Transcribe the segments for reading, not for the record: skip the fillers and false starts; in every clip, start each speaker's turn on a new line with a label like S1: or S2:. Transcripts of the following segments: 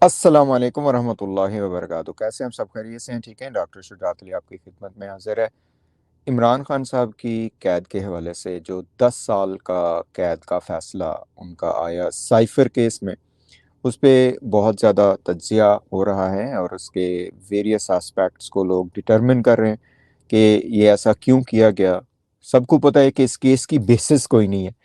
S1: अस्सलाम वालेकुम वरहमतुल्लाहि वबरकातुहू। कैसे हैं हम सब खैरियत से हैं? ठीक हैं? डॉक्टर शुजात अली आपकी खिदमत में हाज़िर है। इमरान खान साहब की कैद के हवाले से जो 10 साल का कैद का फ़ैसला उनका आया साइफ़र केस में, उस पे बहुत ज़्यादा तज्ज़िया हो रहा है और उसके वेरियस एस्पेक्ट्स को लोग डिटरमिन कर रहे हैं कि ये ऐसा क्यों किया गया। सबको पता है कि इस केस की बेसिस कोई नहीं है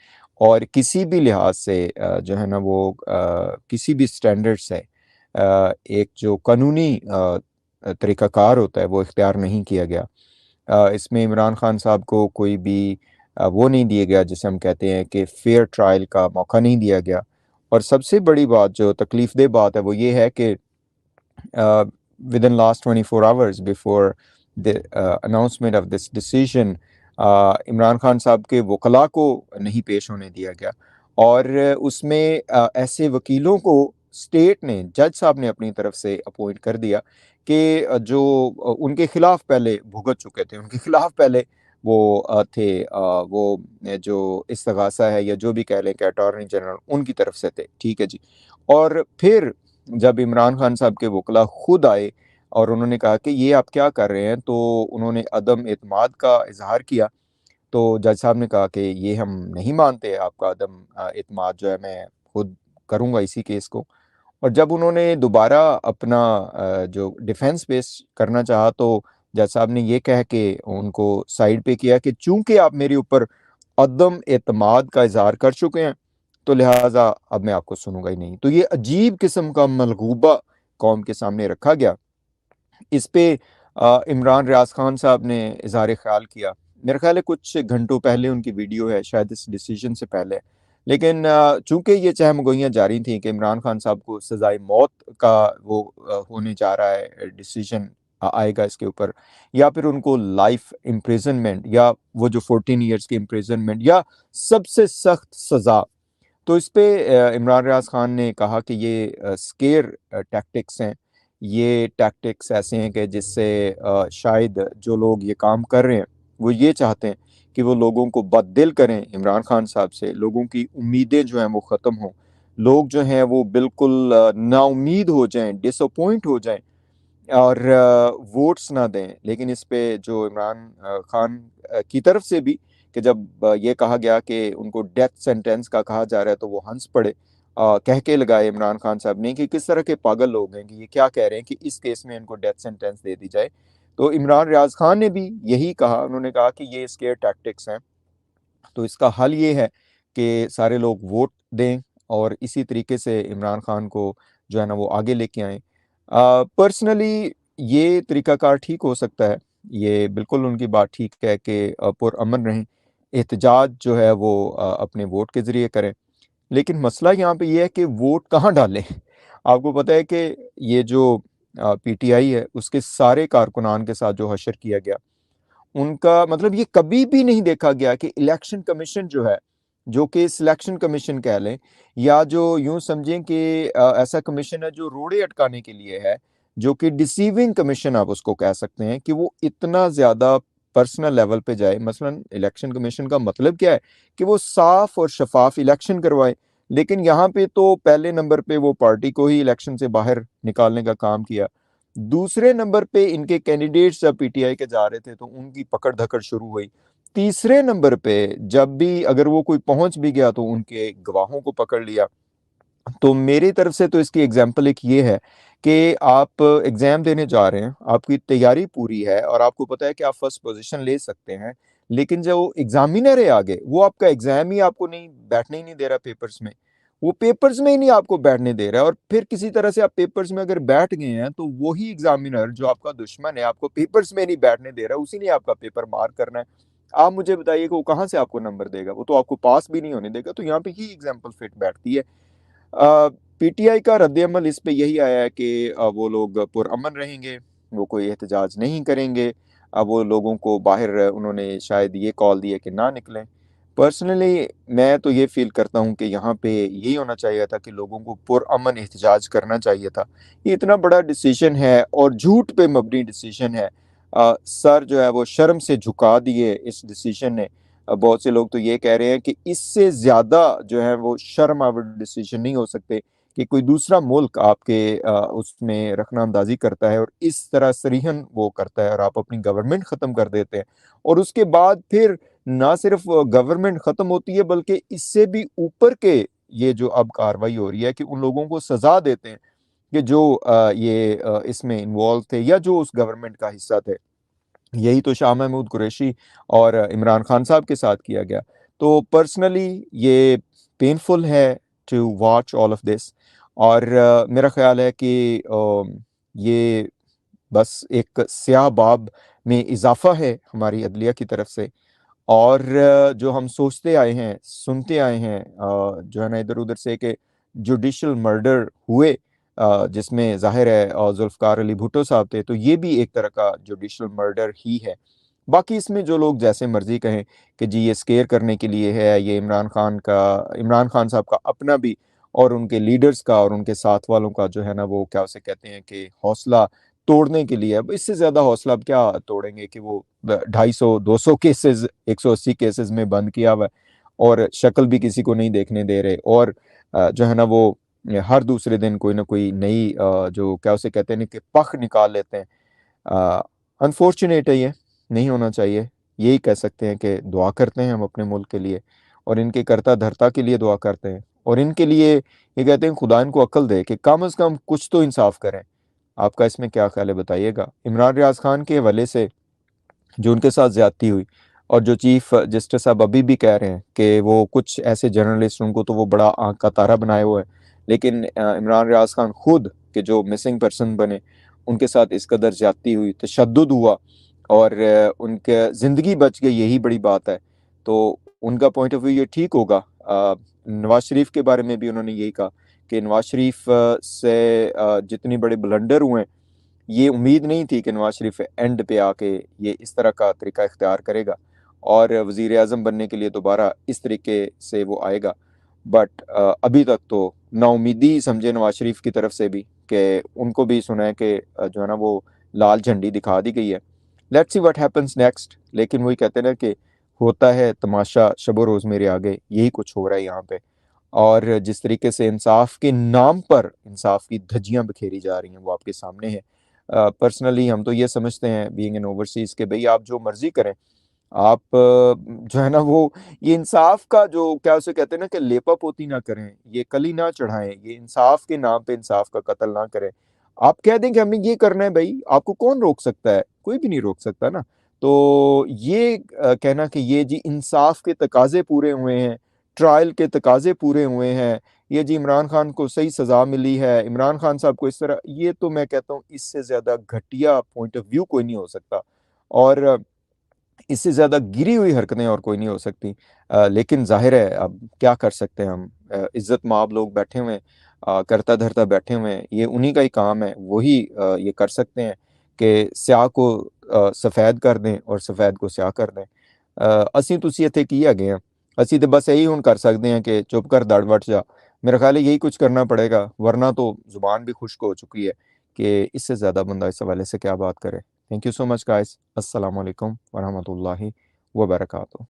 S1: और किसी भी लिहाज से जो है ना वो किसी भी स्टैंडर्ड से एक जो कानूनी तरीक़ाकार होता है वो इख्तियार नहीं किया गया। इसमें इमरान खान साहब को कोई भी वो नहीं दिया गया जिसे हम कहते हैं कि फेयर ट्रायल का मौका नहीं दिया गया। और सबसे बड़ी बात जो तकलीफ़देह बात है वो ये है कि within last 24 hours before the announcement of this decision Imran Khan साहब के वकला को नहीं पेश होने दिया गया और उसमें ऐसे वकीलों को स्टेट ने जज साहब ने अपनी तरफ से अपॉइंट कर दिया कि जो उनके खिलाफ पहले भुगत चुके थे, उनके खिलाफ पहले वो वो जो इस्तगासा है या जो भी कह लें कि अटॉर्नी जनरल उनकी तरफ से थे, ठीक है जी। और फिर जब इमरान खान साहब के वकला खुद आए और उन्होंने कहा कि ये आप क्या कर रहे हैं, तो उन्होंने अदम एतमाद का इज़हार किया। तो जज साहब ने कहा कि ये हम नहीं मानते, आपका अदम एतमाद जो है मैं खुद करूँगा इसी केस को। और जब उन्होंने दोबारा अपना जो डिफेंस पेश करना चाहा तो जज साहब ने ये कह के उनको साइड पे किया कि चूँकि आप मेरे ऊपर अदम एतमाद का इज़हार कर चुके हैं, तो लिहाज़ा अब मैं आपको सुनूँगा ही नहीं। तो ये अजीब किस्म का मलगूबा कौम के सामने रखा गया। इस पे इमरान रियाज़ खान साहब ने इज़हार ख़्याल किया। मेरा ख़्याल है कुछ घंटों पहले उनकी वीडियो है, शायद इस डिसीजन से पहले। लेकिन चूँकि ये चहमगोइयाँ जारी थीं कि इमरान खान साहब को सज़ाए मौत का वो होने जा रहा है, डिसीजन आएगा इसके ऊपर या फिर उनको लाइफ़ इम्प्रिज़नमेंट या वो जो 14 इयर्स की इम्प्रिज़नमेंट या सबसे सख्त सज़ा। तो इस पे इमरान रियाज़ खान ने कहा कि ये स्केयर टैक्टिक्स हैं। ये टैक्टिक्स ऐसे हैं कि जिससे शायद जो लोग ये काम कर रहे हैं, वो ये चाहते हैं कि वो लोगों को बददिल करें इमरान खान साहब से, लोगों की उम्मीदें जो हैं वो ख़त्म हों। लोग जो हैं वो बिल्कुल नाउम्मीद हो जाएँ, डिसअपॉइंट हो जाएँ और वोट्स ना दें। लेकिन इस पे जो इमरान खान की तरफ से भी कि जब ये कहा गया कि उनको डेथ सेंटेंस का कहा जा रहा है तो वो हँस पड़े। कह के लगाए इमरान खान साहब ने कि किस तरह के पागल लोग हैं कि ये क्या कह रहे हैं कि इस केस में इनको डेथ सेंटेंस दे दी जाए। तो इमरान रियाज़ खान ने भी यही कहा, उन्होंने कहा कि ये स्केयर टैक्टिक्स हैं। तो इसका हल ये है कि सारे लोग वोट दें और इसी तरीके से इमरान खान को जो है ना वो आगे लेके आएँ। पर्सनली ये तरीक़ाकार ठीक हो सकता है। ये बिल्कुल उनकी बात ठीक है कि पुरअमन रहें। एहतजाज जो है वो अपने वोट के ज़रिए करें। लेकिन मसला यहाँ पे ये है कि वोट कहाँ डालें? आपको पता है कि ये जो पीटीआई है उसके सारे कारकुनान के साथ जो हशर किया गया, उनका मतलब ये कभी भी नहीं देखा गया कि इलेक्शन कमीशन जो है, जो कि सिलेक्शन कमीशन कह लें या जो यूँ समझें कि ऐसा कमीशन है जो रोड़े अटकाने के लिए है, जो कि डिसीविंग कमीशन आप उसको कह सकते हैं कि वो इतना ज़्यादा पर्सनल लेवल पे जाए। मसलन इलेक्शन कमीशन का मतलब क्या है कि वो साफ़ और शफ़ाफ इलेक्शन करवाए। लेकिन यहाँ पे तो पहले नंबर पे वो पार्टी को ही इलेक्शन से बाहर निकालने का काम किया। दूसरे नंबर पे इनके कैंडिडेट्स जब पीटीआई के जा रहे थे तो उनकी पकड़-धकड़ शुरू हुई। तीसरे नंबर पे जब भी अगर वो कोई पहुँच भी गया तो उनके गवाहों को पकड़ लिया। तो मेरी तरफ से तो इसकी एग्ज़ाम्पल एक ये है कि आप एग्ज़ाम देने जा रहे हैं, आपकी तैयारी पूरी है और आपको पता है कि आप फर्स्ट पोज़ीशन ले सकते हैं। लेकिन जो एग्ज़ामिनर है आगे, वो आपका एग्ज़ाम ही आपको नहीं बैठने ही नहीं दे रहा पेपर्स में। वो पेपर्स में ही नहीं आपको बैठने दे रहा है और फिर किसी तरह से आप पेपर्स में अगर बैठ गए हैं, तो वही एग्ज़ामिनर जो आपका दुश्मन है, आपको पेपर्स में नहीं बैठने दे रहा है, उसी ने आपका पेपर मार करना है। आप मुझे बताइए कि वो कहाँ से आपको नंबर देगा? वो तो आपको पास भी नहीं होने देगा। तो यहाँ पे ही एग्ज़ाम्पल फिट बैठती है। पीटीआई का रद्द-ए-अमल इस पे यही आया है कि वो लोग पुरअमन रहेंगे, वो कोई एहतजाज नहीं करेंगे। वो लोगों को बाहर उन्होंने शायद ये कॉल दिया कि ना निकलें। पर्सनली मैं तो ये फ़ील करता हूँ कि यहाँ पे यही होना चाहिए था कि लोगों को पुरअमन एहतजाज करना चाहिए था। ये इतना बड़ा डिसीज़न है और झूठ पे मबनी डिसीज़न है। सर जो है वो शर्म से झुका दिए इस डिसीज़न ने। बहुत से लोग तो ये कह रहे हैं कि इससे ज़्यादा जो है वो शर्म आवर डिसीज़न नहीं हो सकते कि कोई दूसरा मुल्क आपके उसमें रखना अंदाज़ी करता है और इस तरह सरीहन वो करता है और आप अपनी गवर्नमेंट ख़त्म कर देते हैं। और उसके बाद फिर ना सिर्फ़ गवर्नमेंट ख़त्म होती है बल्कि इससे भी ऊपर के ये जो अब कार्रवाई हो रही है कि उन लोगों को सज़ा देते हैं कि जो इसमें इन्वॉल्व थे या जो उस गवर्नमेंट का हिस्सा थे। यही तो शाह महमूद कुरैशी और इमरान खान साहब के साथ किया गया। तो पर्सनली ये पेनफुल है to watch all of this और मेरा ख़्याल है कि ये बस एक स्याह बाब में इज़ाफ़ा है हमारी अदलिया की तरफ से और जो हम सोचते आए हैं, सुनते आए हैं जो है ना इधर-उधर से कि जुडिशियल मर्डर हुए जिसमें ज़ाहिर है ज़ुल्फ़िकार अली भुट्टो साहब थे, तो ये भी एक तरह का जुडिशियल मर्डर ही है। बाकी इसमें जो लोग जैसे मर्ज़ी कहें कि जी ये स्केयर करने के लिए है, ये इमरान खान साहब का अपना भी और उनके लीडर्स का और उनके साथ वालों का जो है ना वो क्या उसे कहते हैं कि हौसला तोड़ने के लिए। अब इससे ज़्यादा हौसला अब क्या तोड़ेंगे कि वो 250 200 केसेज़ 180 केसेज़ में बंद किया हुआ है और शक्ल भी किसी को नहीं देखने दे रहे और जो है ना वो हर दूसरे दिन कोई ना कोई नई जो क्या उसे कहते हैं ना कि पख निकाल लेते हैं। अनफॉर्चुनेट है ये, नहीं होना चाहिए। यही कह सकते हैं कि दुआ करते हैं हम अपने मुल्क के लिए और इनके कर्ता-धर्ता के लिए दुआ करते हैं और इनके लिए ये कहते हैं खुदा इनको अक्ल दे कि कम से कम कुछ तो इंसाफ करें। आपका इसमें क्या ख़्याल है बताइएगा? इमरान रियाज़ खान के हवाले से जो उनके साथ ज़्यादती हुई और जो चीफ़ जस्टिस साहब अभी भी कह रहे हैं कि वो कुछ ऐसे जर्नलिस्ट उनको तो वो बड़ा आँख का तारा बनाए हुए हैं। लेकिन इमरान रियाज़ खान खुद के जो मिसिंग पर्सन बने, उनके साथ इस कदर ज़्यादती हुई, तशद्दुद हुआ और उनके ज़िंदगी बच गई यही बड़ी बात है। तो उनका पॉइंट ऑफ व्यू ये ठीक होगा। नवाज़ शरीफ के बारे में भी उन्होंने यही कहा कि नवाज़ शरीफ से जितने बड़े ब्लंडर हुए हैं ये उम्मीद नहीं थी कि नवाज़ शरीफ एंड पे आके ये इस तरह का तरीका इख्तियार करेगा और वज़ीर-ए-आज़म बनने के लिए दोबारा इस तरीके से वो आएगा। बट अभी तक तो नाउम्मीदी समझे नवाज़ शरीफ की तरफ से भी कि उनको भी सुना है कि जो है ना वो लाल झंडी दिखा दी गई है। Let's see what happens next लेकिन वही कहते हैं ना कि होता है तमाशा शब-ओ-रोज़ मेरे आगे, यही कुछ हो रहा है यहाँ पे। और जिस तरीके से इंसाफ के नाम पर इंसाफ की धज्जियाँ बिखेरी जा रही हैं, वो आपके सामने है। पर्सनली हम तो ये समझते हैं बीइंग एन ओवरसीज़ कि भई आप जो मर्ज़ी करें, आप जो है ना वो ये इंसाफ का जो क्या उसे कहते हैं ना कि लेपा-पोती ना करें, ये कली ना चढ़ाएँ, ये इंसाफ के नाम पे इंसाफ का कत्ल ना करें। आप कह दें कि हमें ये करना है भई, आपको कौन रोक सकता है? कोई भी नहीं रोक सकता ना। तो ये कहना कि ये जी इंसाफ के तकाज़े पूरे हुए हैं, ट्रायल के तकाज़े पूरे हुए हैं, ये जी इमरान खान को सही सज़ा मिली है, इमरान खान साहब को इस तरह ये तो मैं कहता हूँ इससे ज़्यादा घटिया पॉइंट ऑफ व्यू कोई नहीं हो सकता और इससे ज़्यादा गिरी हुई हरकतें और कोई नहीं हो सकती। लेकिन ज़ाहिर है अब क्या कर सकते हैं हम इज़्ज़त-माब लोग बैठे हुए हैं करता-धरता बैठे हुए हैं, ये उन्हीं का ही काम है, वही ये कर सकते हैं कि स्याह को सफ़ेद कर दें और सफ़ेद को स्याह कर दें। ਅਸੀਂ ਤੁਸੀਂ ਇੱਥੇ ਕੀ ਹੈਗੇ ਆ? ਅਸੀਂ तो बस यही हुन कर सकते हैं कि चुप कर दड़ बठ जा। मेरा ख़्याल है यही कुछ करना पड़ेगा, वरना तो ज़ुबान भी खुश्क हो चुकी है कि इससे ज़्यादा बंदा इस हवाले से क्या बात करे। Thank you so much guys. अस्सलाम वालेकुम व रहमतुल्लाहि व बरकातहू।